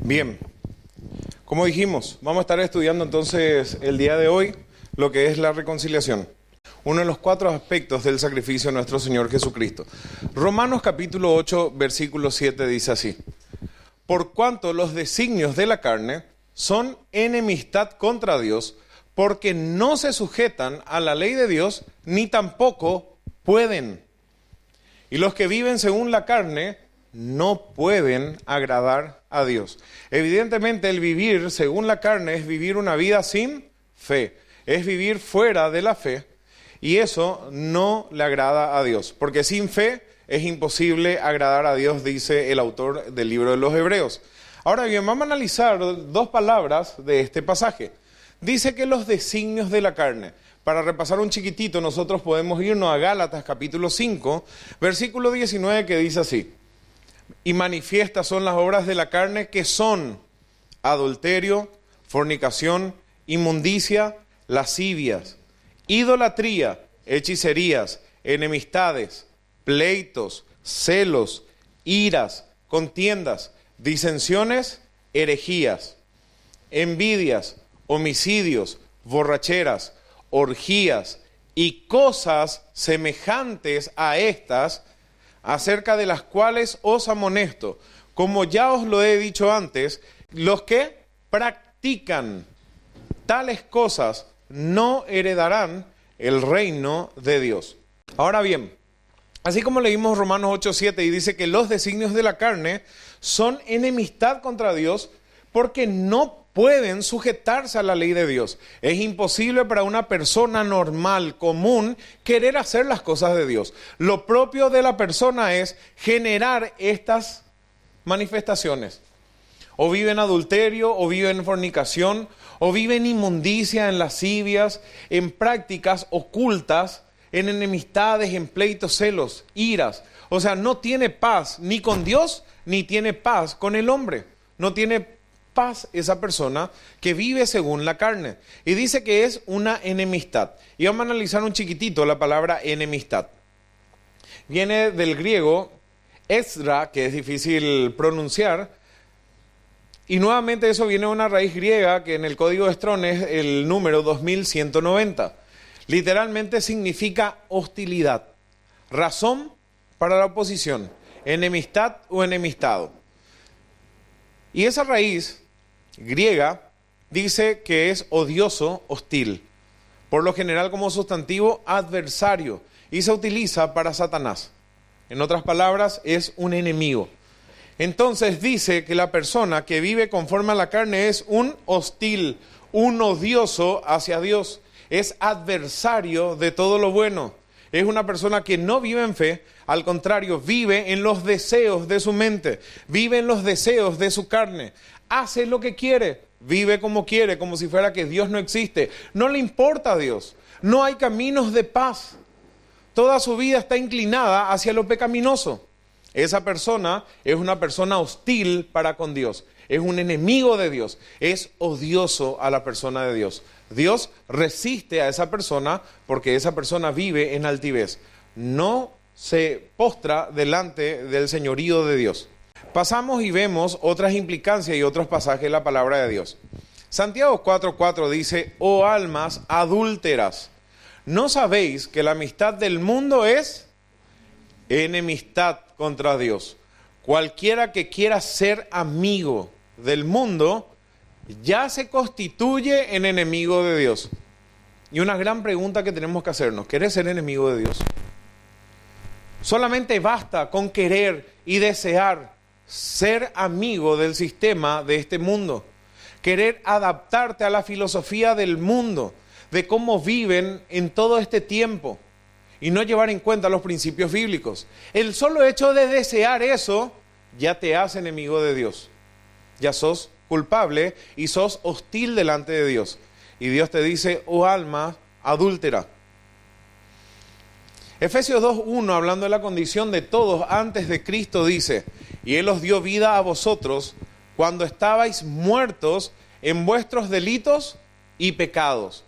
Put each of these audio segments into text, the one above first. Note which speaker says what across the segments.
Speaker 1: Bien, como dijimos, vamos a estar estudiando entonces el día de hoy lo que es la reconciliación. Uno de los 4 aspectos del sacrificio de nuestro Señor Jesucristo. Romanos capítulo 8, versículo 7 dice así: Por cuanto los designios de la carne son enemistad contra Dios, porque no se sujetan a la ley de Dios, ni tampoco pueden. Y los que viven según la carne no pueden agradar a Dios. Evidentemente, el vivir según la carne es vivir una vida sin fe, es vivir fuera de la fe, y eso no le agrada a Dios, porque sin fe es imposible agradar a Dios, dice el autor del libro de los Hebreos. Ahora bien, vamos a analizar 2 palabras de este pasaje. Dice que los designios de la carne. Para repasar un chiquitito, nosotros podemos irnos a Gálatas capítulo 5, versículo 19, que dice así: Y manifiestas son las obras de la carne, que son adulterio, fornicación, inmundicia, lascivias, idolatría, hechicerías, enemistades, pleitos, celos, iras, contiendas, disensiones, herejías, envidias, homicidios, borracheras, orgías y cosas semejantes a estas, acerca de las cuales os amonesto, como ya os lo he dicho antes, los que practican tales cosas no heredarán el reino de Dios. Ahora bien, así como leímos Romanos 8:7 y dice que los designios de la carne son enemistad contra Dios porque no pueden sujetarse a la ley de Dios. Es imposible para una persona normal, común, querer hacer las cosas de Dios. Lo propio de la persona es generar estas manifestaciones. O vive en adulterio, o vive en fornicación, o vive en inmundicia, en lascivias, en prácticas ocultas, en enemistades, en pleitos, celos, iras. O sea, no tiene paz ni con Dios, ni tiene paz con el hombre. No tiene paz esa persona que vive según la carne. Y dice que es una enemistad. Y vamos a analizar un chiquitito la palabra enemistad. Viene del griego esdra, que es difícil pronunciar. Y nuevamente eso viene de una raíz griega que en el código de Strong es el número 2190. Literalmente significa hostilidad, razón para la oposición, enemistad o enemistado. Y esa raíz griega dice que es odioso, hostil, por lo general como sustantivo adversario, y se utiliza para Satanás. En otras palabras, es un enemigo. Entonces dice que la persona que vive conforme a la carne es un hostil, un odioso hacia Dios, es adversario de todo lo bueno. Es una persona que no vive en fe, al contrario, vive en los deseos de su mente, vive en los deseos de su carne, hace lo que quiere, vive como quiere, como si fuera que Dios no existe. No le importa a Dios, no hay caminos de paz. Toda su vida está inclinada hacia lo pecaminoso. Esa persona es una persona hostil para con Dios, es un enemigo de Dios, es odioso a la persona de Dios. Dios resiste a esa persona porque esa persona vive en altivez, no se postra delante del señorío de Dios. Pasamos y vemos otras implicancias y otros pasajes de la palabra de Dios. Santiago 4:4 dice: Oh almas adúlteras, ¿no sabéis que la amistad del mundo es enemistad contra Dios? Cualquiera que quiera ser amigo del mundo ya se constituye en enemigo de Dios. Y una gran pregunta que tenemos que hacernos: ¿querés ser enemigo de Dios? Solamente basta con querer y desear ser amigo del sistema de este mundo, querer adaptarte a la filosofía del mundo, de cómo viven en todo este tiempo, y no llevar en cuenta los principios bíblicos. El solo hecho de desear eso ya te hace enemigo de Dios. Ya sos culpable y sos hostil delante de Dios. Y Dios te dice: oh alma adúltera. Efesios 2:1, hablando de la condición de todos antes de Cristo, dice: y Él os dio vida a vosotros cuando estabais muertos en vuestros delitos y pecados.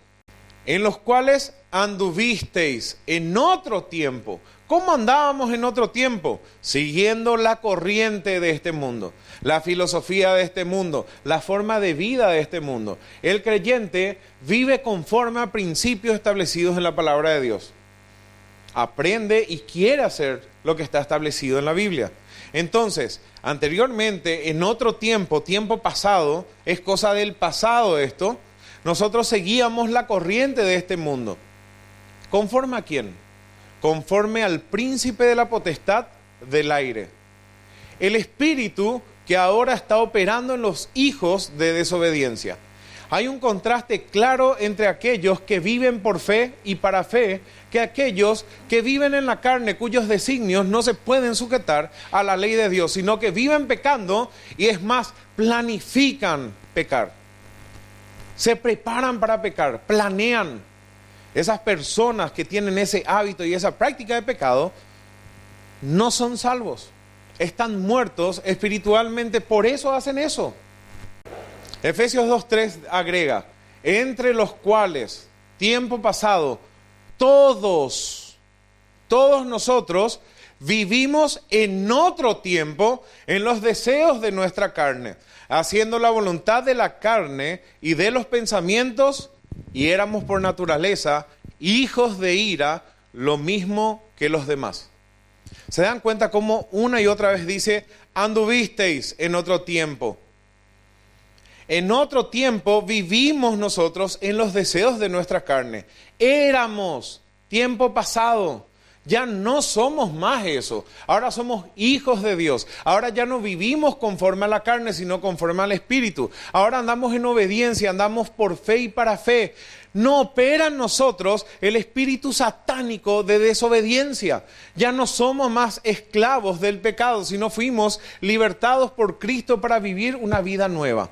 Speaker 1: en los cuales anduvisteis en otro tiempo. ¿Cómo andábamos en otro tiempo? Siguiendo la corriente de este mundo, la filosofía de este mundo, la forma de vida de este mundo. El creyente vive conforme a principios establecidos en la palabra de Dios. Aprende y quiere hacer lo que está establecido en la Biblia. Entonces, anteriormente, en otro tiempo, tiempo pasado, es cosa del pasado esto, nosotros seguíamos la corriente de este mundo. ¿Conforme a quién? Conforme al príncipe de la potestad del aire. El espíritu que ahora está operando en los hijos de desobediencia. Hay un contraste claro entre aquellos que viven por fe y para fe, que aquellos que viven en la carne, cuyos designios no se pueden sujetar a la ley de Dios, sino que viven pecando y es más, planifican pecar. Se preparan para pecar, planean. Esas personas que tienen ese hábito y esa práctica de pecado no son salvos. Están muertos espiritualmente, por eso hacen eso. Efesios 2:3 agrega, entre los cuales, tiempo pasado, todos nosotros vivimos en otro tiempo en los deseos de nuestra carne, haciendo la voluntad de la carne y de los pensamientos, y éramos por naturaleza hijos de ira, lo mismo que los demás. ¿Se dan cuenta cómo una y otra vez dice, anduvisteis en otro tiempo? En otro tiempo vivimos nosotros en los deseos de nuestra carne. Éramos, tiempo pasado. Ya no somos más eso. Ahora somos hijos de Dios. Ahora ya no vivimos conforme a la carne, sino conforme al Espíritu. Ahora andamos en obediencia, andamos por fe y para fe. No opera en nosotros el espíritu satánico de desobediencia. Ya no somos más esclavos del pecado, sino fuimos libertados por Cristo para vivir una vida nueva.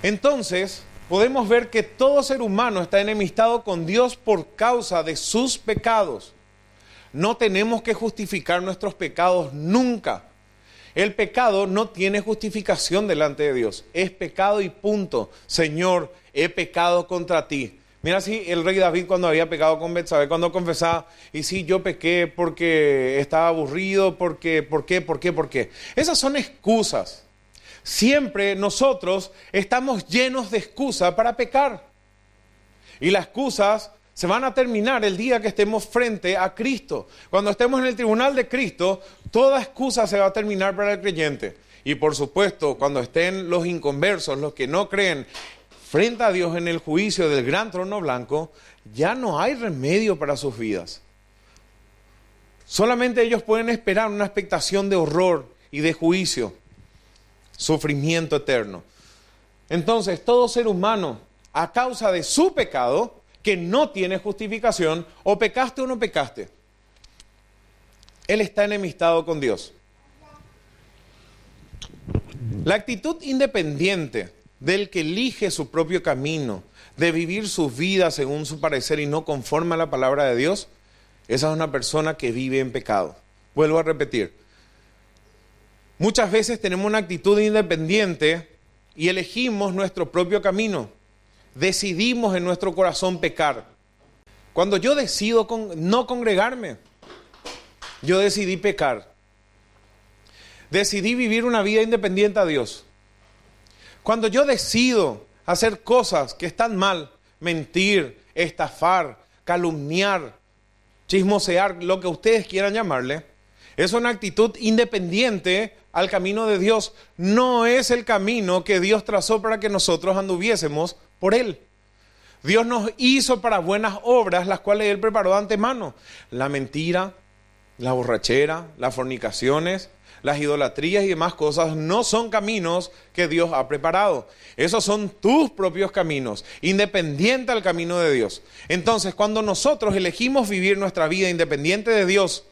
Speaker 1: Entonces, podemos ver que todo ser humano está enemistado con Dios por causa de sus pecados. No tenemos que justificar nuestros pecados nunca. El pecado no tiene justificación delante de Dios. Es pecado y punto. Señor, he pecado contra ti. Mira así el rey David cuando había pecado con Betsabé, cuando confesaba, y sí, yo pequé porque estaba aburrido, ¿por qué? Esas son excusas. Siempre nosotros estamos llenos de excusas para pecar. Y las excusas se van a terminar el día que estemos frente a Cristo. Cuando estemos en el tribunal de Cristo, toda excusa se va a terminar para el creyente. Y por supuesto, cuando estén los inconversos, los que no creen, frente a Dios en el juicio del gran trono blanco, ya no hay remedio para sus vidas. Solamente ellos pueden esperar una expectación de horror y de juicio, sufrimiento eterno. Entonces, todo ser humano, a causa de su pecado, que no tiene justificación, o pecaste o no pecaste, él está enemistado con Dios. La actitud independiente del que elige su propio camino, de vivir su vida según su parecer y no conforme a la palabra de Dios, esa es una persona que vive en pecado. Vuelvo a repetir. Muchas veces tenemos una actitud independiente y elegimos nuestro propio camino. Decidimos en nuestro corazón pecar. Cuando yo decido no congregarme, yo decidí pecar. Decidí vivir una vida independiente a Dios. Cuando yo decido hacer cosas que están mal, mentir, estafar, calumniar, chismosear, lo que ustedes quieran llamarle, es una actitud independiente al camino de Dios. No es el camino que Dios trazó para que nosotros anduviésemos por Él. Dios nos hizo para buenas obras, las cuales Él preparó de antemano. La mentira, la borrachera, las fornicaciones, las idolatrías y demás cosas no son caminos que Dios ha preparado. Esos son tus propios caminos, independiente al camino de Dios. Entonces, cuando nosotros elegimos vivir nuestra vida independiente de Dios,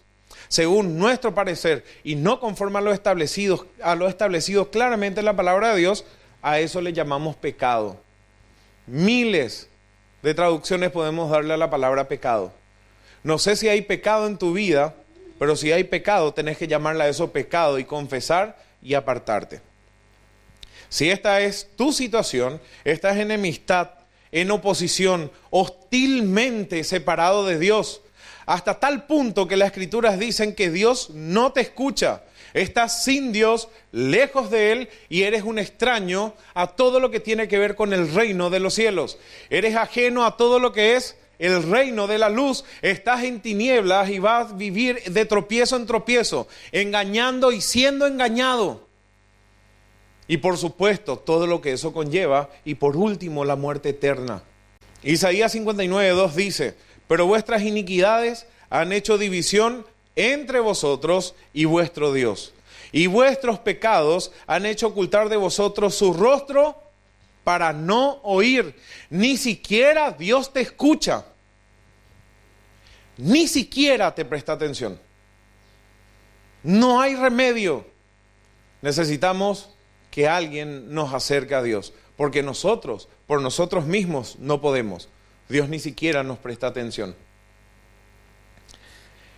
Speaker 1: según nuestro parecer, y no conforme a lo establecido claramente en la palabra de Dios, a eso le llamamos pecado. Miles de traducciones podemos darle a la palabra pecado. No sé si hay pecado en tu vida, pero si hay pecado, tenés que llamarle a eso pecado y confesar y apartarte. Si esta es tu situación, esta es enemistad en oposición, hostilmente separado de Dios, hasta tal punto que las Escrituras dicen que Dios no te escucha. Estás sin Dios, lejos de Él, y eres un extraño a todo lo que tiene que ver con el reino de los cielos. Eres ajeno a todo lo que es el reino de la luz. Estás en tinieblas y vas a vivir de tropiezo en tropiezo, engañando y siendo engañado. Y por supuesto, todo lo que eso conlleva. Y por último, la muerte eterna. Isaías 59:2 dice: pero vuestras iniquidades han hecho división entre vosotros y vuestro Dios, y vuestros pecados han hecho ocultar de vosotros su rostro para no oír. Ni siquiera Dios te escucha, ni siquiera te presta atención. No hay remedio. Necesitamos que alguien nos acerque a Dios, porque nosotros, por nosotros mismos, no podemos. Dios ni siquiera nos presta atención.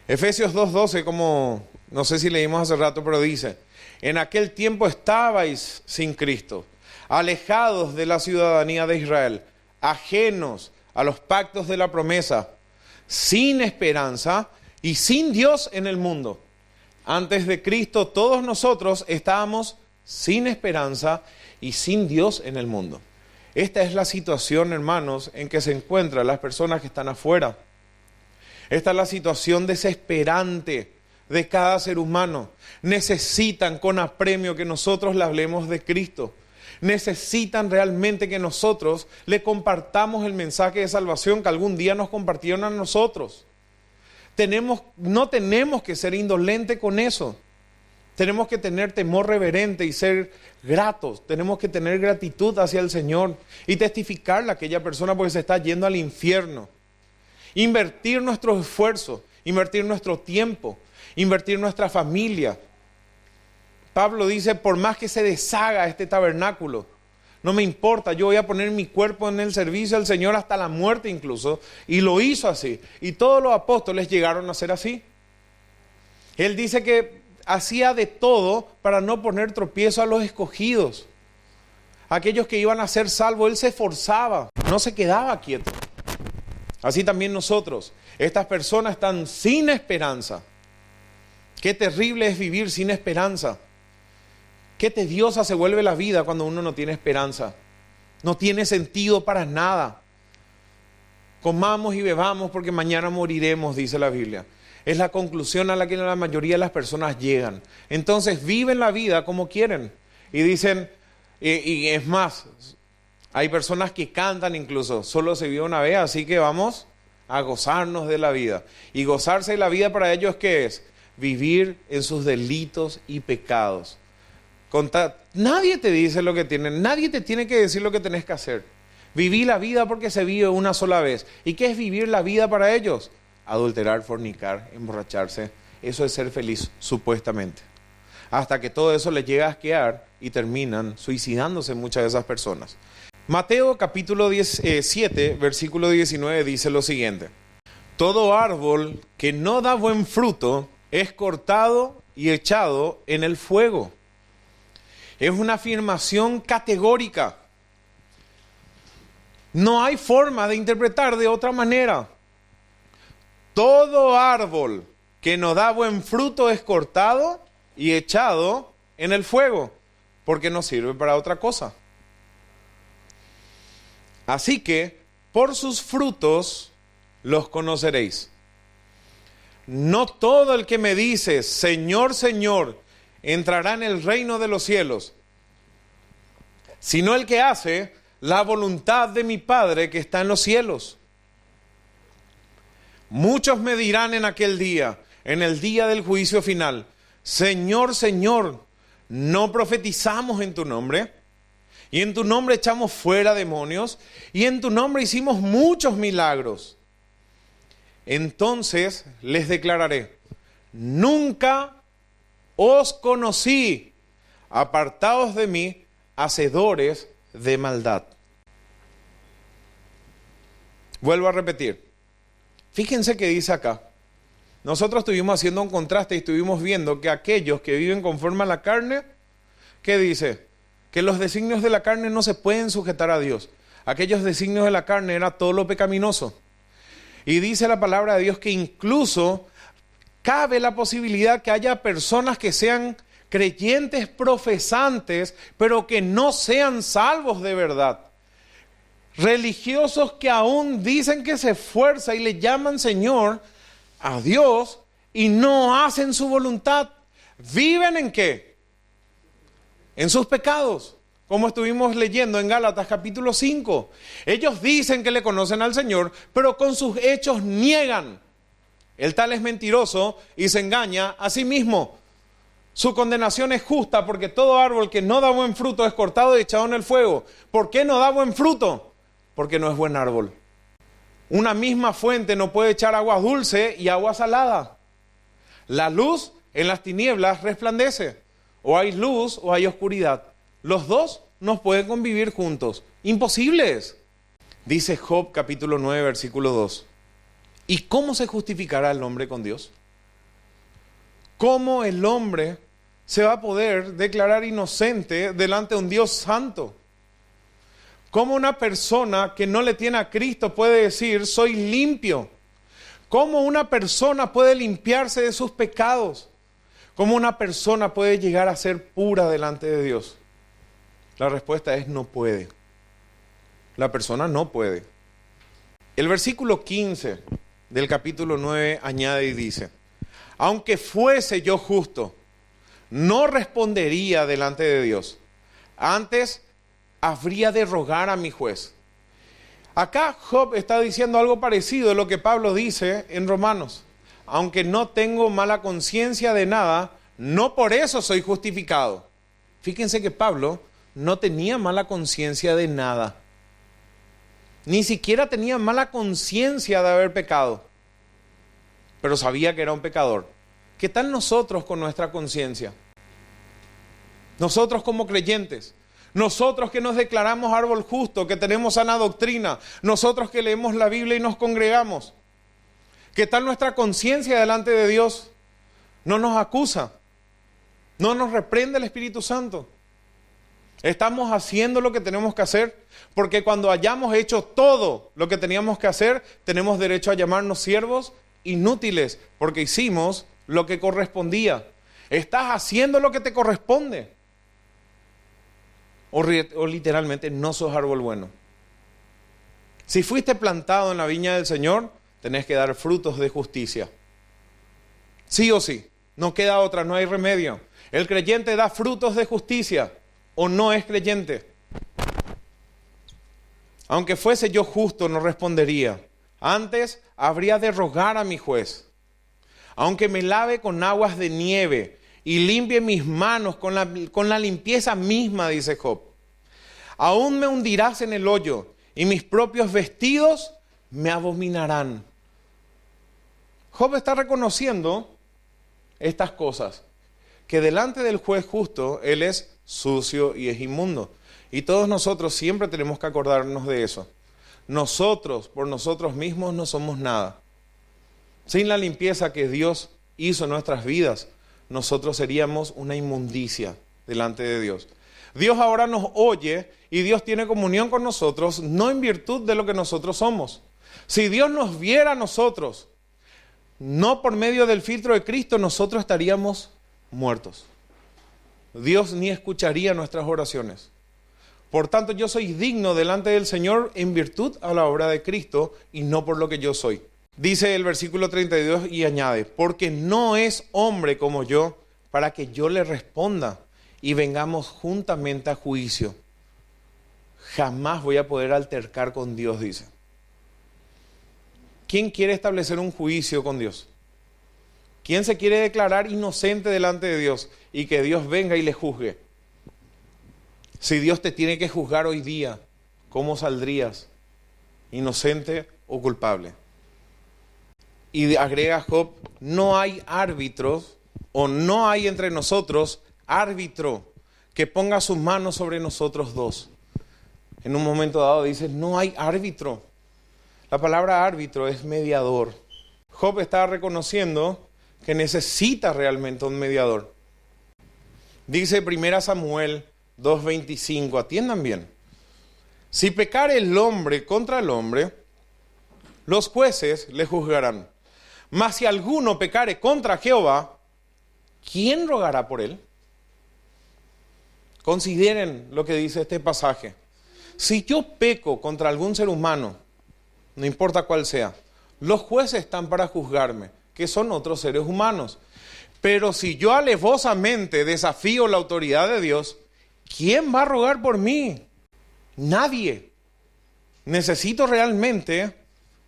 Speaker 1: Efesios 2:12, como no sé si leímos hace rato, pero dice: en aquel tiempo estabais sin Cristo, alejados de la ciudadanía de Israel, ajenos a los pactos de la promesa, sin esperanza y sin Dios en el mundo. Antes de Cristo todos nosotros estábamos sin esperanza y sin Dios en el mundo. Esta es la situación, hermanos, en que se encuentran las personas que están afuera. Esta es la situación desesperante de cada ser humano. Necesitan con apremio que nosotros le hablemos de Cristo. Necesitan realmente que nosotros le compartamos el mensaje de salvación que algún día nos compartieron a nosotros. No tenemos que ser indolentes con eso. Tenemos que tener temor reverente y ser gratos. Tenemos que tener gratitud hacia el Señor y testificarle a aquella persona porque se está yendo al infierno. Invertir nuestros esfuerzos, invertir nuestro tiempo, invertir nuestra familia. Pablo dice: por más que se deshaga este tabernáculo, no me importa, yo voy a poner mi cuerpo en el servicio al Señor hasta la muerte incluso. Y lo hizo así. Y todos los apóstoles llegaron a ser así. Él dice que hacía de todo para no poner tropiezo a los escogidos. Aquellos que iban a ser salvos, él se esforzaba, no se quedaba quieto. Así también nosotros. Estas personas están sin esperanza. Qué terrible es vivir sin esperanza. Qué tediosa se vuelve la vida cuando uno no tiene esperanza. No tiene sentido para nada. Comamos y bebamos porque mañana moriremos, dice la Biblia. Es la conclusión a la que la mayoría de las personas llegan. Entonces viven la vida como quieren. Y dicen, y es más, hay personas que cantan incluso: solo se vive una vez, así que vamos a gozarnos de la vida. Y gozarse de la vida para ellos, ¿qué es? Vivir en sus delitos y pecados. Nadie te dice lo que tienen, nadie te tiene que decir lo que tenés que hacer. Viví la vida porque se vive una sola vez. ¿Y qué es vivir la vida para ellos? Adulterar, fornicar, emborracharse. Eso es ser feliz, supuestamente. Hasta que todo eso les llega a asquear y terminan suicidándose muchas de esas personas. Mateo capítulo 7, versículo 19 dice lo siguiente: todo árbol que no da buen fruto es cortado y echado en el fuego. Es una afirmación categórica. No hay forma de interpretar de otra manera. Todo árbol que no da buen fruto es cortado y echado en el fuego, porque no sirve para otra cosa. Así que, por sus frutos los conoceréis. No todo el que me dice, Señor, Señor, entrará en el reino de los cielos, sino el que hace la voluntad de mi Padre que está en los cielos. Muchos me dirán en aquel día, en el día del juicio final: Señor, Señor, ¿no profetizamos en tu nombre? Y en tu nombre echamos fuera demonios, y en tu nombre hicimos muchos milagros. Entonces les declararé: nunca os conocí, apartaos de mí, hacedores de maldad. Vuelvo a repetir. Fíjense que dice acá. Nosotros estuvimos haciendo un contraste y estuvimos viendo que aquellos que viven conforme a la carne, ¿qué dice? Que los designios de la carne no se pueden sujetar a Dios. aquellos designios de la carne, era todo lo pecaminoso. Y dice la palabra de Dios que incluso cabe la posibilidad que haya personas que sean creyentes profesantes, pero que no sean salvos de verdad. Religiosos que aún dicen que se esfuerzan y le llaman Señor a Dios y no hacen su voluntad. ¿Viven en qué? En sus pecados. Como estuvimos leyendo en Gálatas capítulo 5. Ellos dicen que le conocen al Señor, pero con sus hechos niegan. El tal es mentiroso y se engaña a sí mismo. Su condenación es justa porque todo árbol que no da buen fruto es cortado y echado en el fuego. ¿Por qué no da buen fruto? Porque no es buen árbol. Una misma fuente no puede echar agua dulce y agua salada. La luz en las tinieblas resplandece. O hay luz o hay oscuridad. Los dos no pueden convivir juntos. Imposible es. Dice Job capítulo 9 versículo 2. ¿Y cómo se justificará el hombre con Dios? ¿Cómo el hombre se va a poder declarar inocente delante de un Dios santo? ¿Cómo una persona que no le tiene a Cristo puede decir, soy limpio? ¿Cómo una persona puede limpiarse de sus pecados? ¿Cómo una persona puede llegar a ser pura delante de Dios? La respuesta es no puede. La persona no puede. El versículo 15 del capítulo 9 añade y dice, aunque fuese yo justo, no respondería delante de Dios. Antes habría de rogar a mi juez. Acá Job está diciendo algo parecido a lo que Pablo dice en Romanos. Aunque no tengo mala conciencia de nada, no por eso soy justificado. Fíjense que Pablo no tenía mala conciencia de nada. Ni siquiera tenía mala conciencia de haber pecado. Pero sabía que era un pecador. ¿Qué tal nosotros con nuestra conciencia? Nosotros como creyentes. Nosotros que nos declaramos árbol justo, que tenemos sana doctrina. Nosotros que leemos la Biblia y nos congregamos. ¿Qué tal nuestra conciencia delante de Dios? No nos acusa. No nos reprende el Espíritu Santo. Estamos haciendo lo que tenemos que hacer, porque cuando hayamos hecho todo lo que teníamos que hacer, tenemos derecho a llamarnos siervos inútiles, porque hicimos lo que correspondía. Estás haciendo lo que te corresponde. O literalmente no sos árbol bueno. Si fuiste plantado en la viña del Señor, tenés que dar frutos de justicia. Sí o sí, no queda otra, no hay remedio. El creyente da frutos de justicia o no es creyente. Aunque fuese yo justo, no respondería. Antes habría de rogar a mi juez. Aunque me lave con aguas de nieve y limpie mis manos con la limpieza misma, dice Job. Aún me hundirás en el hoyo y mis propios vestidos me abominarán. Job está reconociendo estas cosas, que delante del juez justo, él es sucio y es inmundo. Y todos nosotros siempre tenemos que acordarnos de eso. Nosotros, por nosotros mismos, no somos nada. Sin la limpieza que Dios hizo en nuestras vidas, nosotros seríamos una inmundicia delante de Dios. Dios ahora nos oye y Dios tiene comunión con nosotros, no en virtud de lo que nosotros somos. Si Dios nos viera a nosotros, no por medio del filtro de Cristo, nosotros estaríamos muertos. Dios ni escucharía nuestras oraciones. Por tanto, yo soy digno delante del Señor en virtud a la obra de Cristo y no por lo que yo soy. Dice el versículo 32 y añade, porque no es hombre como yo para que yo le responda y vengamos juntamente a juicio. Jamás voy a poder altercar con Dios, dice. ¿Quién quiere establecer un juicio con Dios? ¿Quién se quiere declarar inocente delante de Dios y que Dios venga y le juzgue? Si Dios te tiene que juzgar hoy día, ¿cómo saldrías? ¿Inocente o culpable? Y agrega Job, no hay árbitros o no hay entre nosotros árbitro que ponga sus manos sobre nosotros dos. En un momento dado dice, no hay árbitro. La palabra árbitro es mediador. Job está reconociendo que necesita realmente un mediador. Dice 1 Samuel 2:25, atiendan bien. Si pecare el hombre contra el hombre, los jueces le juzgarán. Mas si alguno pecare contra Jehová, ¿quién rogará por él? Consideren lo que dice este pasaje. Si yo peco contra algún ser humano, no importa cuál sea, los jueces están para juzgarme, que son otros seres humanos. Pero si yo alevosamente desafío la autoridad de Dios, ¿quién va a rogar por mí? Nadie. Necesito realmente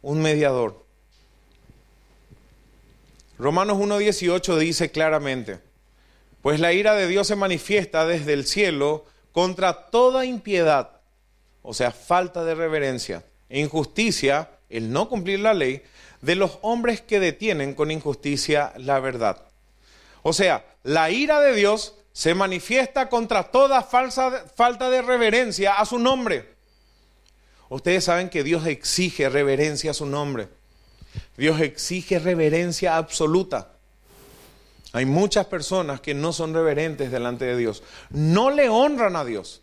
Speaker 1: un mediador. Romanos 1:18 dice claramente: pues la ira de Dios se manifiesta desde el cielo contra toda impiedad, o sea, falta de reverencia, e injusticia, el no cumplir la ley, de los hombres que detienen con injusticia la verdad. O sea, la ira de Dios se manifiesta contra toda falta de reverencia a su nombre. Ustedes saben que Dios exige reverencia a su nombre. Dios exige reverencia absoluta. Hay muchas personas que no son reverentes delante de Dios. No le honran a Dios.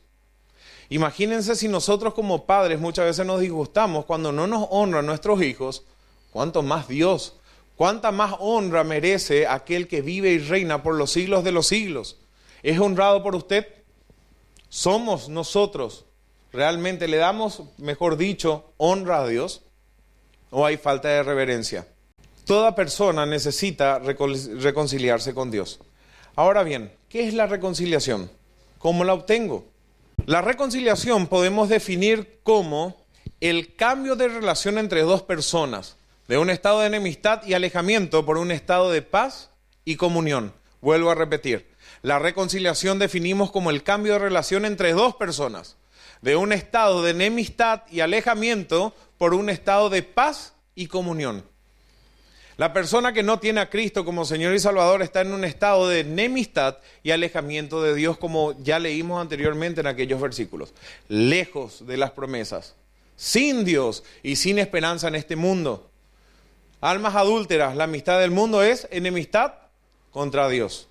Speaker 1: Imagínense si nosotros como padres muchas veces nos disgustamos cuando no nos honran nuestros hijos, ¿cuánto más Dios? ¿Cuánta más honra merece aquel que vive y reina por los siglos de los siglos? ¿Es honrado por usted? ¿Somos nosotros realmente le damos, mejor dicho, honra a Dios? ¿O hay falta de reverencia? Toda persona necesita reconciliarse con Dios. Ahora bien, ¿qué es la reconciliación? ¿Cómo la obtengo? La reconciliación podemos definir como el cambio de relación entre dos personas, de un estado de enemistad y alejamiento por un estado de paz y comunión. Vuelvo a repetir, la reconciliación definimos como el cambio de relación entre dos personas, de un estado de enemistad y alejamiento por un estado de paz y comunión. La persona que no tiene a Cristo como Señor y Salvador está en un estado de enemistad y alejamiento de Dios, como ya leímos anteriormente en aquellos versículos. Lejos de las promesas, sin Dios y sin esperanza en este mundo. Almas adúlteras, la amistad del mundo es enemistad contra Dios.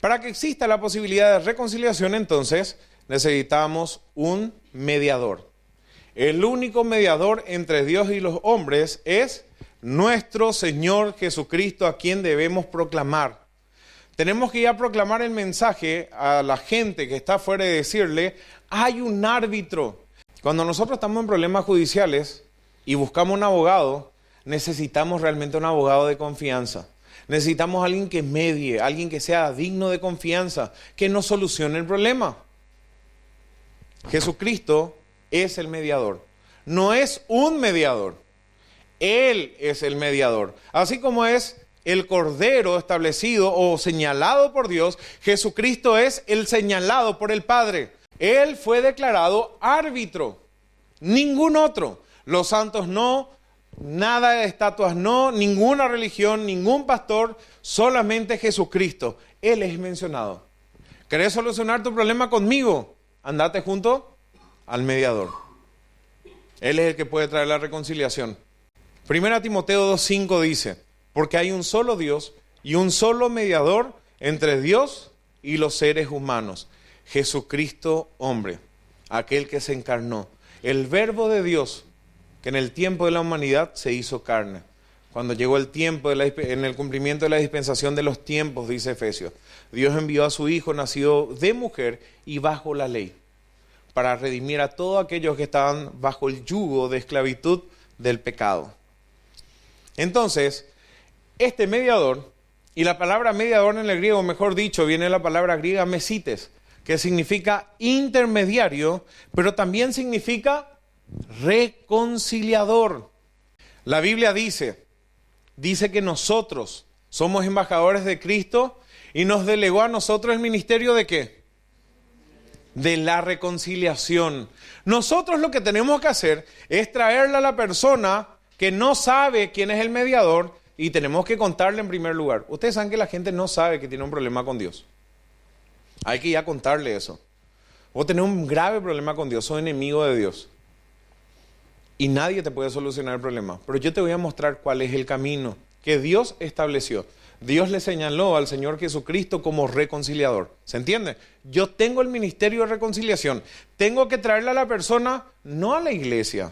Speaker 1: Para que exista la posibilidad de reconciliación, entonces, necesitamos un mediador. El único mediador entre Dios y los hombres es nuestro Señor Jesucristo, a quien debemos proclamar. Tenemos que ir a proclamar el mensaje a la gente que está afuera y decirle: hay un árbitro. Cuando nosotros estamos en problemas judiciales y buscamos un abogado, necesitamos realmente un abogado de confianza. Necesitamos alguien que medie, alguien que sea digno de confianza, que nos solucione el problema. Jesucristo es el mediador. No es un mediador. Él es el mediador. Así como es el Cordero establecido o señalado por Dios, Jesucristo es el señalado por el Padre. Él fue declarado árbitro. Ningún otro. Los santos no, nada de estatuas no, ninguna religión, ningún pastor, solamente Jesucristo. Él es mencionado. ¿Querés solucionar tu problema conmigo? Andate junto al mediador. Él es el que puede traer la reconciliación. 1 Timoteo 2:5 dice: porque hay un solo Dios y un solo mediador entre Dios y los seres humanos, Jesucristo hombre, aquel que se encarnó, el verbo de Dios, que en el tiempo de la humanidad se hizo carne. Cuando llegó el tiempo, en el cumplimiento de la dispensación de los tiempos, dice Efesios, Dios envió a su Hijo nacido de mujer y bajo la ley, para redimir a todos aquellos que estaban bajo el yugo de esclavitud del pecado. Entonces, este mediador, y la palabra mediador en el griego, mejor dicho, viene de la palabra griega mesites, que significa intermediario, pero también significa reconciliador. La Biblia dice que nosotros somos embajadores de Cristo y nos delegó a nosotros el ministerio ¿de qué? De la reconciliación. Nosotros lo que tenemos que hacer es traerle a la persona que no sabe quién es el mediador y tenemos que contarle en primer lugar. Ustedes saben que la gente no sabe que tiene un problema con Dios. Hay que ir a contarle eso. Vos tenés un grave problema con Dios, sos enemigo de Dios. Y nadie te puede solucionar el problema. Pero yo te voy a mostrar cuál es el camino que Dios estableció. Dios le señaló al Señor Jesucristo como reconciliador. ¿Se entiende? Yo tengo el ministerio de reconciliación. Tengo que traerle a la persona, no a la iglesia.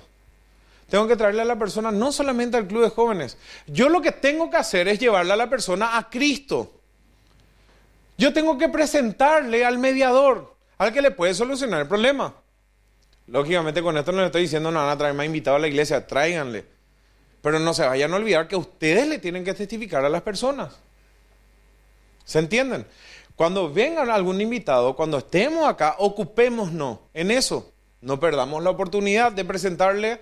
Speaker 1: Tengo que traerle a la persona no solamente al club de jóvenes. Yo lo que tengo que hacer es llevarle a la persona a Cristo. Yo tengo que presentarle al mediador, al que le puede solucionar el problema. Lógicamente con esto no le estoy diciendo no van a traer más invitados a la iglesia, tráiganle. Pero no se vayan a olvidar que ustedes le tienen que testificar a las personas. ¿Se entienden? Cuando vengan algún invitado, cuando estemos acá, ocupémonos en eso. No perdamos la oportunidad de presentarle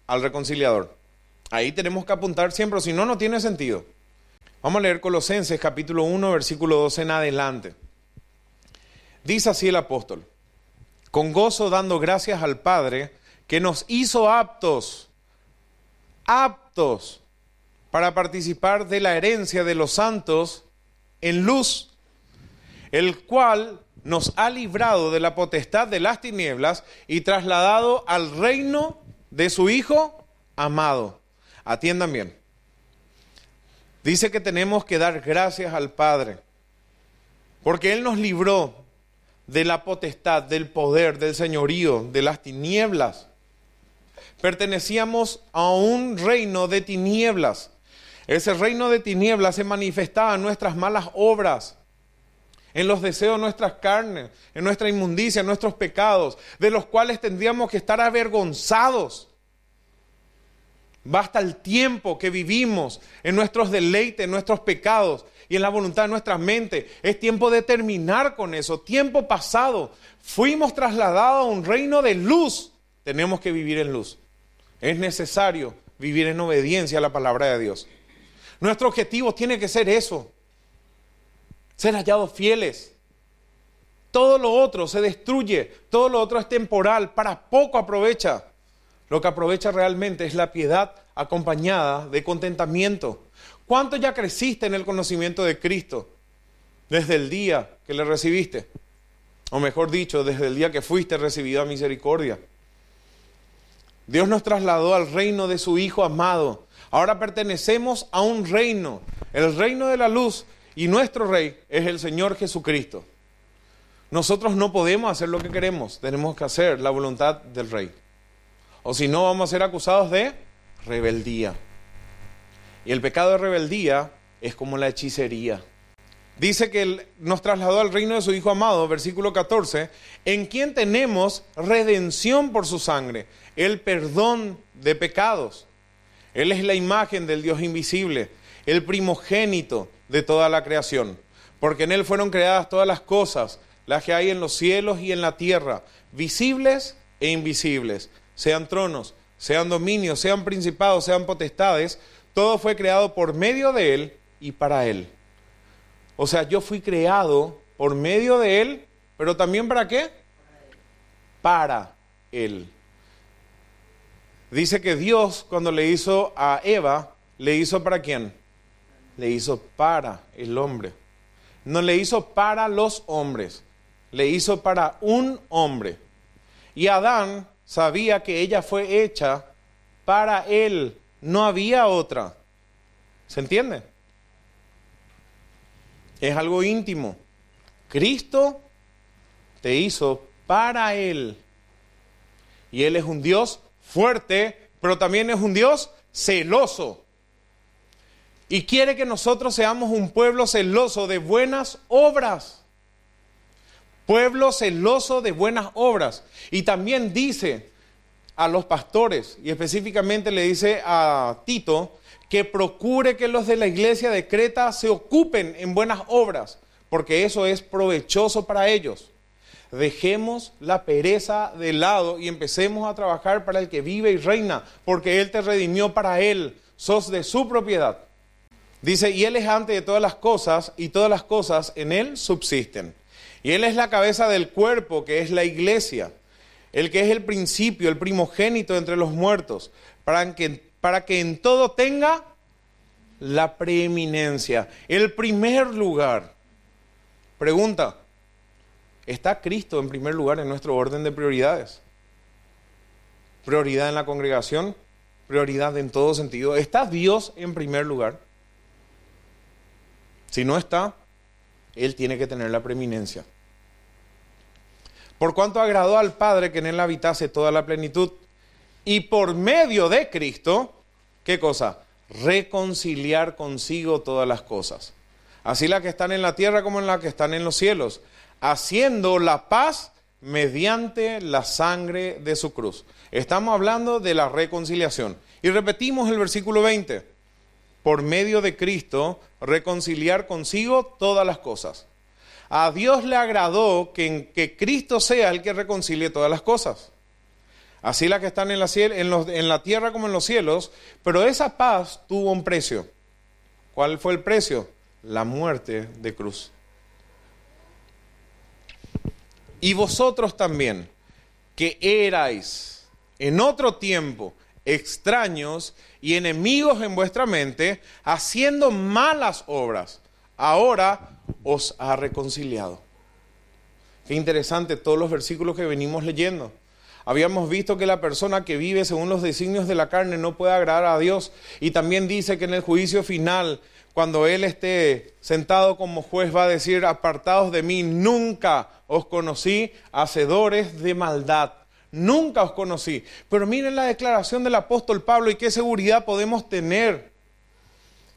Speaker 1: al reconciliador. Ahí tenemos que apuntar siempre, si no, no tiene sentido. Vamos a leer Colosenses capítulo 1, versículo 12 en adelante. Dice así el apóstol: con gozo dando gracias al Padre que nos hizo aptos para participar de la herencia de los santos en luz, el cual nos ha librado de la potestad de las tinieblas y trasladado al reino de su Hijo amado. Atiendan bien. Dice que tenemos que dar gracias al Padre, porque Él nos libró de la potestad, del poder, del señorío, de las tinieblas. Pertenecíamos a un reino de tinieblas. Ese reino de tinieblas se manifestaba en nuestras malas obras, en los deseos de nuestras carnes, en nuestra inmundicia, en nuestros pecados, de los cuales tendríamos que estar avergonzados. Basta el tiempo que vivimos en nuestros deleites, en nuestros pecados y en la voluntad de nuestra mente. Es tiempo de terminar con eso. Tiempo pasado. Fuimos trasladados a un reino de luz. Tenemos que vivir en luz. Es necesario vivir en obediencia a la palabra de Dios. Nuestro objetivo tiene que ser eso. Ser hallados fieles. Todo lo otro se destruye. Todo lo otro es temporal. Para poco aprovecha. Lo que aprovecha realmente es la piedad acompañada de contentamiento. ¿Cuánto ya creciste en el conocimiento de Cristo? Desde el día que le recibiste. O mejor dicho, desde el día que fuiste recibido a misericordia. Dios nos trasladó al reino de su Hijo amado. Ahora pertenecemos a un reino, el reino de la luz, y nuestro Rey es el Señor Jesucristo. Nosotros no podemos hacer lo que queremos, tenemos que hacer la voluntad del Rey. O si no, vamos a ser acusados de rebeldía. Y el pecado de rebeldía es como la hechicería. Dice que Él nos trasladó al reino de su Hijo amado, versículo 14, en quien tenemos redención por su sangre, el perdón de pecados. Él es la imagen del Dios invisible, el primogénito de toda la creación, porque en Él fueron creadas todas las cosas, las que hay en los cielos y en la tierra, visibles e invisibles, sean tronos, sean dominios, sean principados, sean potestades, todo fue creado por medio de Él y para Él. O sea, yo fui creado por medio de Él, pero también ¿para qué? Para Él. Dice que Dios, cuando le hizo a Eva, ¿le hizo para quién? Le hizo para el hombre. No le hizo para los hombres, le hizo para un hombre. Y Adán sabía que ella fue hecha para él, no había otra. ¿Se entiende? Es algo íntimo. Cristo te hizo para Él. Y Él es un Dios fuerte, pero también es un Dios celoso. Y quiere que nosotros seamos un pueblo celoso de buenas obras. Pueblo celoso de buenas obras. Y también dice a los pastores, y específicamente le dice a Tito, que procure que los de la iglesia de Creta se ocupen en buenas obras, porque eso es provechoso para ellos. Dejemos la pereza de lado y empecemos a trabajar para el que vive y reina, porque Él te redimió para Él, sos de su propiedad. Dice, y Él es antes de todas las cosas, y todas las cosas en Él subsisten. Y Él es la cabeza del cuerpo, que es la iglesia, el que es el principio, el primogénito entre los muertos, para que en todo tenga la preeminencia, el primer lugar. Pregunta, ¿está Cristo en primer lugar en nuestro orden de prioridades? ¿Prioridad en la congregación? ¿Prioridad en todo sentido? ¿Está Dios en primer lugar? Si no está, Él tiene que tener la preeminencia. Por cuanto agradó al Padre que en Él habitase toda la plenitud, y por medio de Cristo, ¿qué cosa? Reconciliar consigo todas las cosas. Así las que están en la tierra como en las que están en los cielos, haciendo la paz mediante la sangre de su cruz. Estamos hablando de la reconciliación. Y repetimos el versículo 20. Por medio de Cristo, reconciliar consigo todas las cosas. A Dios le agradó que Cristo sea el que reconcilie todas las cosas. Así las que están en la tierra como en los cielos, pero esa paz tuvo un precio. ¿Cuál fue el precio? La muerte de cruz. Y vosotros también, que erais en otro tiempo extraños y enemigos en vuestra mente, haciendo malas obras, ahora os ha reconciliado. Qué interesante todos los versículos que venimos leyendo. Habíamos visto que la persona que vive según los designios de la carne no puede agradar a Dios. Y también dice que en el juicio final, cuando Él esté sentado como juez, va a decir: apartados de mí, nunca os conocí, hacedores de maldad. Nunca os conocí. Pero miren la declaración del apóstol Pablo y qué seguridad podemos tener.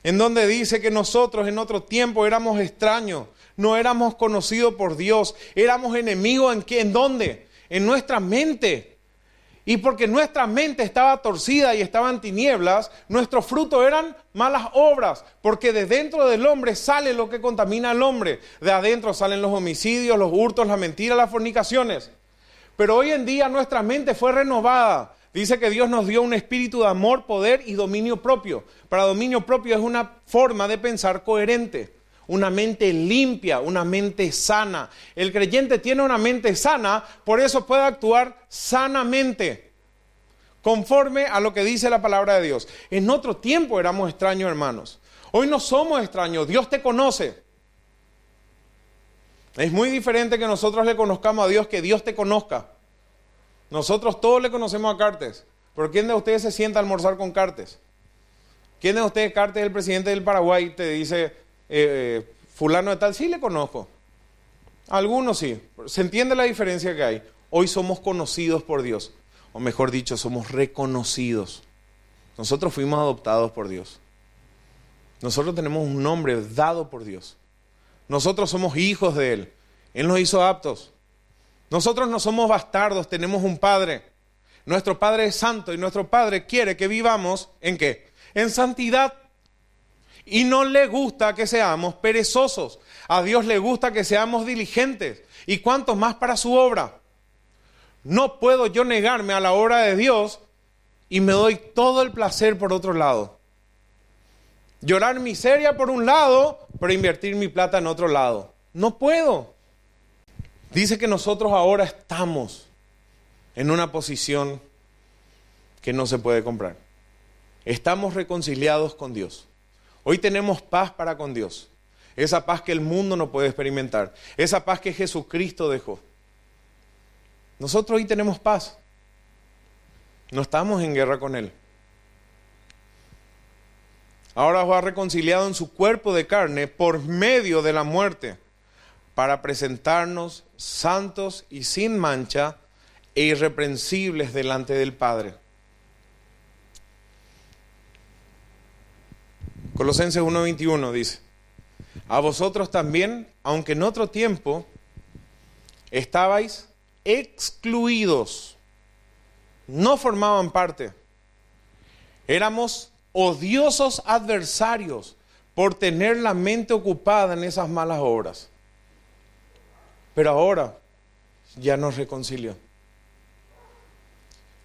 Speaker 1: En donde dice que nosotros en otro tiempo éramos extraños, no éramos conocidos por Dios, éramos enemigos. ¿En dónde? En nuestra mente. Y porque nuestra mente estaba torcida y estaba en tinieblas, nuestro fruto eran malas obras. Porque de dentro del hombre sale lo que contamina al hombre. De adentro salen los homicidios, los hurtos, las mentiras, las fornicaciones. Pero hoy en día nuestra mente fue renovada. Dice que Dios nos dio un espíritu de amor, poder y dominio propio. Para dominio propio es una forma de pensar coherente. Una mente limpia, una mente sana. El creyente tiene una mente sana, por eso puede actuar sanamente, conforme a lo que dice la palabra de Dios. En otro tiempo éramos extraños, hermanos. Hoy no somos extraños, Dios te conoce. Es muy diferente que nosotros le conozcamos a Dios que Dios te conozca. Nosotros todos le conocemos a Cartes. ¿Pero quién de ustedes se sienta a almorzar con Cartes? ¿Quién de ustedes, Cartes, el presidente del Paraguay, te dice, fulano de tal? Sí le conozco. Algunos sí. ¿Se entiende la diferencia que hay? Hoy somos conocidos por Dios. O mejor dicho, somos reconocidos. Nosotros fuimos adoptados por Dios. Nosotros tenemos un nombre dado por Dios. Nosotros somos hijos de Él. Él nos hizo aptos. Nosotros no somos bastardos, tenemos un Padre. Nuestro Padre es santo y nuestro Padre quiere que vivamos, ¿en qué? En santidad. Y no le gusta que seamos perezosos. A Dios le gusta que seamos diligentes. ¿Y cuánto más para su obra? No puedo yo negarme a la obra de Dios y me doy todo el placer por otro lado. Llorar miseria por un lado, pero invertir mi plata en otro lado. No puedo. Dice que nosotros ahora estamos en una posición que no se puede comprar. Estamos reconciliados con Dios. Hoy tenemos paz para con Dios. Esa paz que el mundo no puede experimentar. Esa paz que Jesucristo dejó. Nosotros hoy tenemos paz. No estamos en guerra con Él. Ahora os ha reconciliado en su cuerpo de carne por medio de la muerte, para presentarnos santos y sin mancha e irreprensibles delante del Padre. Colosenses 1:21 dice: a vosotros también, aunque en otro tiempo estabais excluidos, no formaban parte, éramos odiosos adversarios por tener la mente ocupada en esas malas obras. Pero ahora ya nos reconcilió.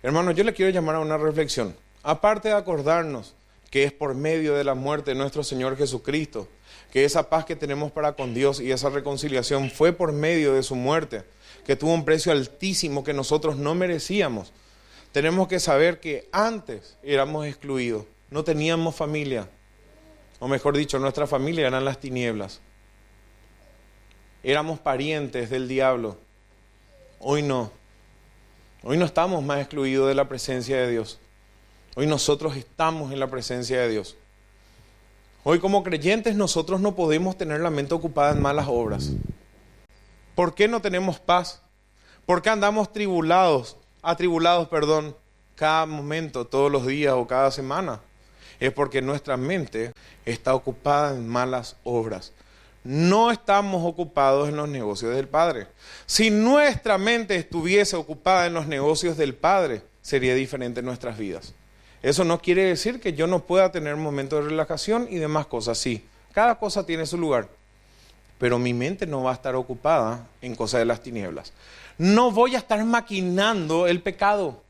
Speaker 1: Hermanos, yo le quiero llamar a una reflexión. Aparte de acordarnos que es por medio de la muerte de nuestro Señor Jesucristo, que esa paz que tenemos para con Dios y esa reconciliación fue por medio de su muerte, que tuvo un precio altísimo que nosotros no merecíamos. Tenemos que saber que antes éramos excluidos, no teníamos familia, o mejor dicho, nuestra familia eran las tinieblas. Éramos parientes del diablo. Hoy no. Hoy no estamos más excluidos de la presencia de Dios. Hoy nosotros estamos en la presencia de Dios. Hoy como creyentes nosotros no podemos tener la mente ocupada en malas obras. ¿Por qué no tenemos paz? ¿Por qué andamos atribulados, cada momento, todos los días o cada semana? Es porque nuestra mente está ocupada en malas obras. No estamos ocupados en los negocios del Padre. Si nuestra mente estuviese ocupada en los negocios del Padre, sería diferente en nuestras vidas. Eso no quiere decir que yo no pueda tener momentos de relajación y demás cosas. Sí, cada cosa tiene su lugar. Pero mi mente no va a estar ocupada en cosas de las tinieblas. No voy a estar maquinando el pecado.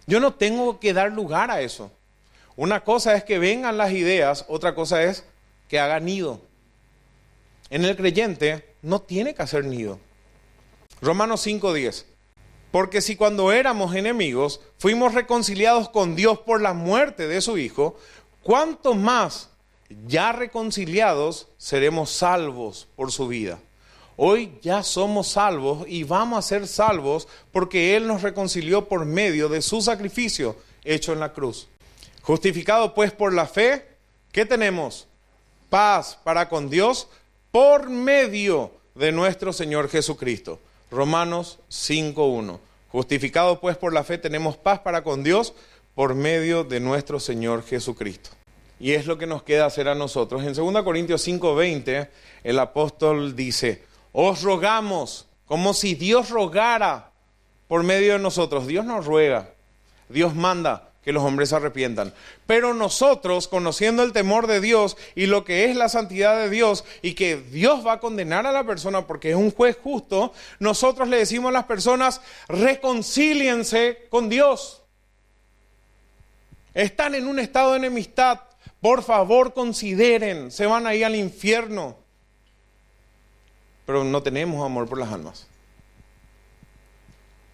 Speaker 1: Yo no tengo que dar lugar a eso. Una cosa es que vengan las ideas, otra cosa es que hagan nido. En el creyente no tiene que hacer nido. Romanos 5:10. Porque si cuando éramos enemigos fuimos reconciliados con Dios por la muerte de su Hijo, ¿cuánto más ya reconciliados seremos salvos por su vida? Hoy ya somos salvos y vamos a ser salvos porque Él nos reconcilió por medio de su sacrificio hecho en la cruz. Justificado pues por la fe, ¿qué tenemos? Paz para con Dios por medio de nuestro Señor Jesucristo. Romanos 5:1. Justificado pues por la fe tenemos paz para con Dios por medio de nuestro Señor Jesucristo. Y es lo que nos queda hacer a nosotros. En 2 Corintios 5:20 el apóstol dice: os rogamos, como si Dios rogara por medio de nosotros. Dios nos ruega, Dios manda que los hombres se arrepientan. Pero nosotros, conociendo el temor de Dios y lo que es la santidad de Dios y que Dios va a condenar a la persona porque es un juez justo, nosotros le decimos a las personas: reconcíliense con Dios. Están en un estado de enemistad, por favor consideren, se van a ir al infierno. Pero no tenemos amor por las almas.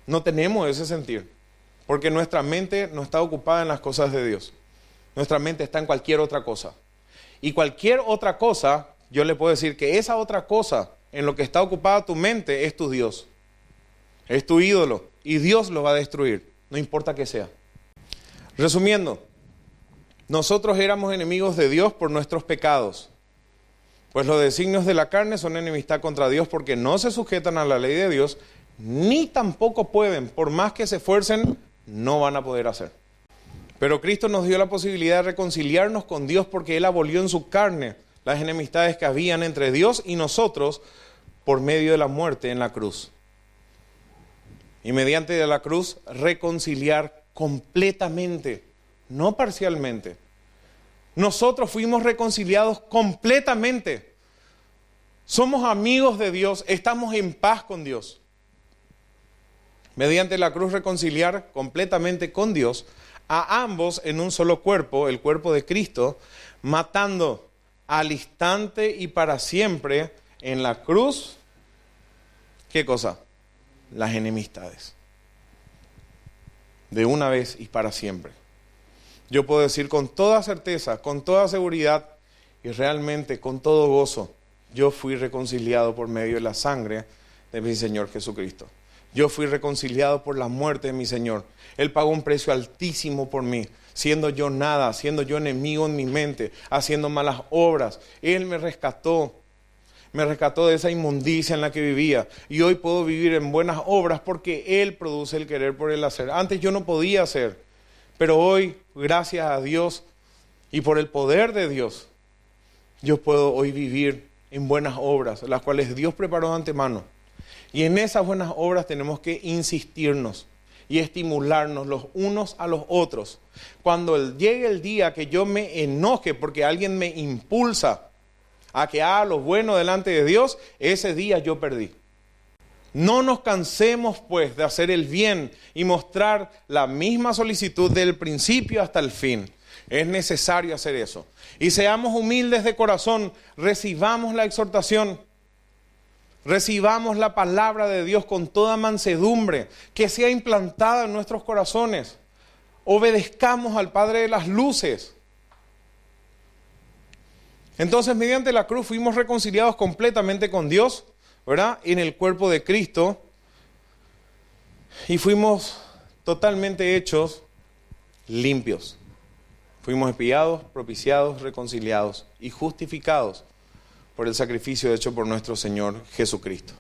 Speaker 1: No tenemos ese sentir. Porque nuestra mente no está ocupada en las cosas de Dios. Nuestra mente está en cualquier otra cosa. Y cualquier otra cosa, yo le puedo decir que esa otra cosa en lo que está ocupada tu mente es tu Dios. Es tu ídolo. Y Dios lo va a destruir. No importa qué sea. Resumiendo, nosotros éramos enemigos de Dios por nuestros pecados. Pues los designios de la carne son enemistad contra Dios porque no se sujetan a la ley de Dios, ni tampoco pueden, por más que se esfuercen, no van a poder hacer. Pero Cristo nos dio la posibilidad de reconciliarnos con Dios porque Él abolió en su carne las enemistades que habían entre Dios y nosotros por medio de la muerte en la cruz. Y mediante la cruz reconciliar completamente, no parcialmente. Nosotros fuimos reconciliados completamente. Somos amigos de Dios, estamos en paz con Dios. Mediante la cruz reconciliar completamente con Dios a ambos en un solo cuerpo, el cuerpo de Cristo, matando al instante y para siempre en la cruz, ¿qué cosa? Las enemistades. De una vez y para siempre. Yo puedo decir con toda certeza, con toda seguridad y realmente con todo gozo, yo fui reconciliado por medio de la sangre de mi Señor Jesucristo. Yo fui reconciliado por la muerte de mi Señor. Él pagó un precio altísimo por mí, siendo yo nada, siendo yo enemigo en mi mente, haciendo malas obras. Él me rescató de esa inmundicia en la que vivía. Y hoy puedo vivir en buenas obras porque Él produce el querer por el hacer. Antes yo no podía hacer, pero hoy, gracias a Dios y por el poder de Dios, yo puedo hoy vivir en buenas obras, las cuales Dios preparó de antemano. Y en esas buenas obras tenemos que insistirnos y estimularnos los unos a los otros. Cuando llegue el día que yo me enoje porque alguien me impulsa a que haga lo bueno delante de Dios, ese día yo perdí. No nos cansemos pues de hacer el bien y mostrar la misma solicitud del principio hasta el fin. Es necesario hacer eso. Y seamos humildes de corazón, recibamos la exhortación. Recibamos la palabra de Dios con toda mansedumbre, que sea implantada en nuestros corazones. Obedezcamos al Padre de las luces. Entonces, mediante la cruz fuimos reconciliados completamente con Dios, ¿verdad? En el cuerpo de Cristo. Y fuimos totalmente hechos limpios. Fuimos expiados, propiciados, reconciliados y justificados por el sacrificio hecho por nuestro Señor Jesucristo.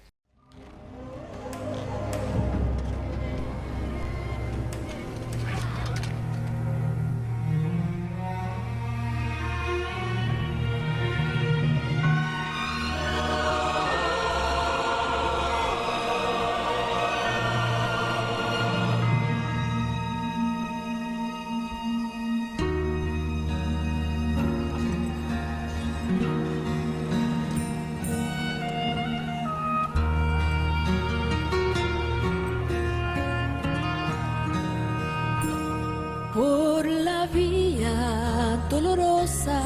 Speaker 2: Por la vía dolorosa,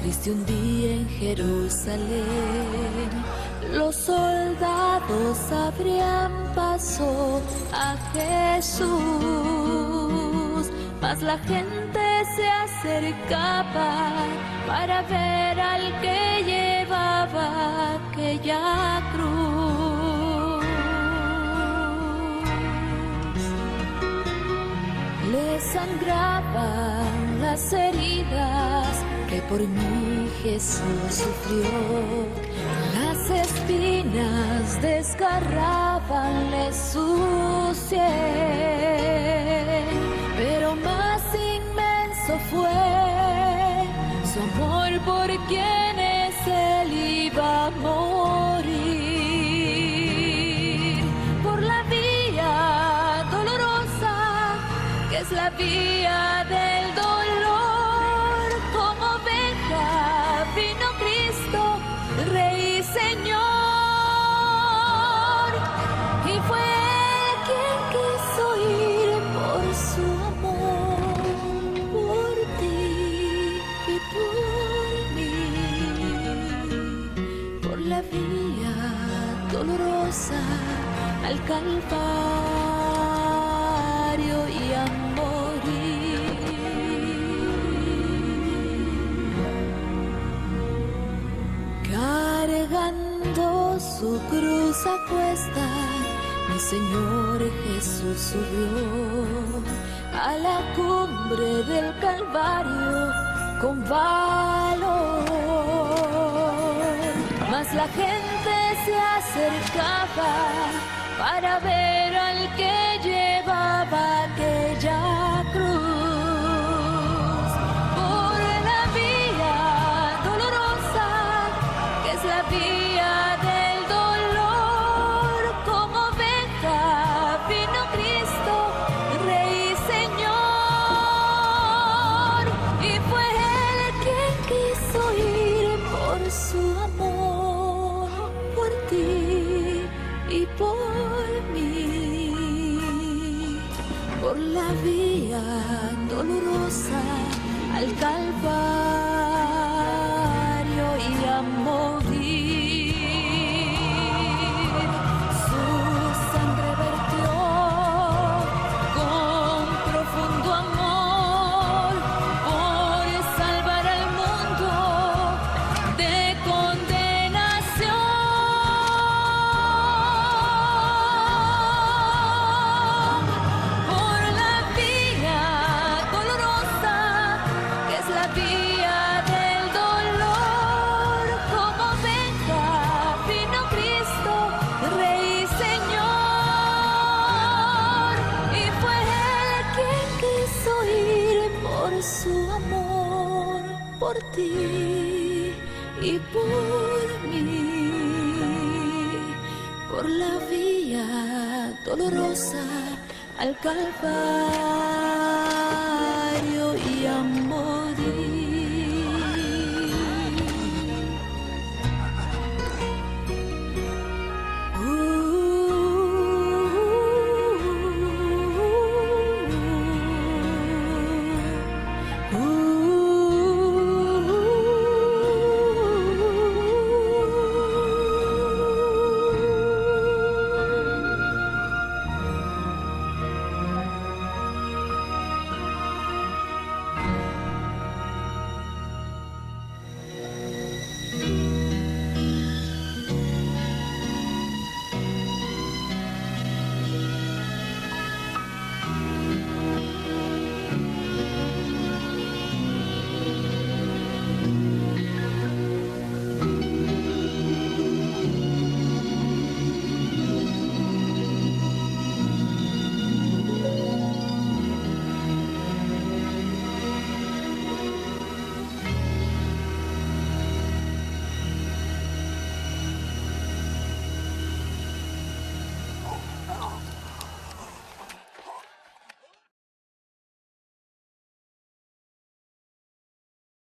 Speaker 2: triste un día en Jerusalén, los soldados abrían paso a Jesús, mas la gente se acercaba para ver al que llevaba aquella cruz. Le sangraban las heridas que por mí Jesús sufrió. Las espinas desgarrabanle su sien, pero más inmenso fue su amor por quienes él iba a morir. Por la vía dolorosa, que es la vía del dolor, como oveja vino Cristo, Rey y Señor, y fue Él quien quiso ir por su amor, por ti y por mí, por la vía dolorosa al Calvario y a morir. Cargando su cruz a cuesta, mi Señor Jesús subió a la cumbre del Calvario con valor. Mas la gente se acercaba para ver al que llevaba aquella cruz. Por la vía dolorosa, que es la vía del dolor, como oveja vino Cristo, Rey y Señor, y fue Él quien quiso ir por su amor, por ti y por mí, por la vía dolorosa al Calvario y a morir. Su sangre vertió con profundo amor por salvar al mundo de condenación. Por la vía dolorosa, que es la vía del dolor, como oveja vino Cristo, Rey y Señor, y fue Él quien quiso ir por su amor, por ti y por mí, por la vía dolorosa al Calvario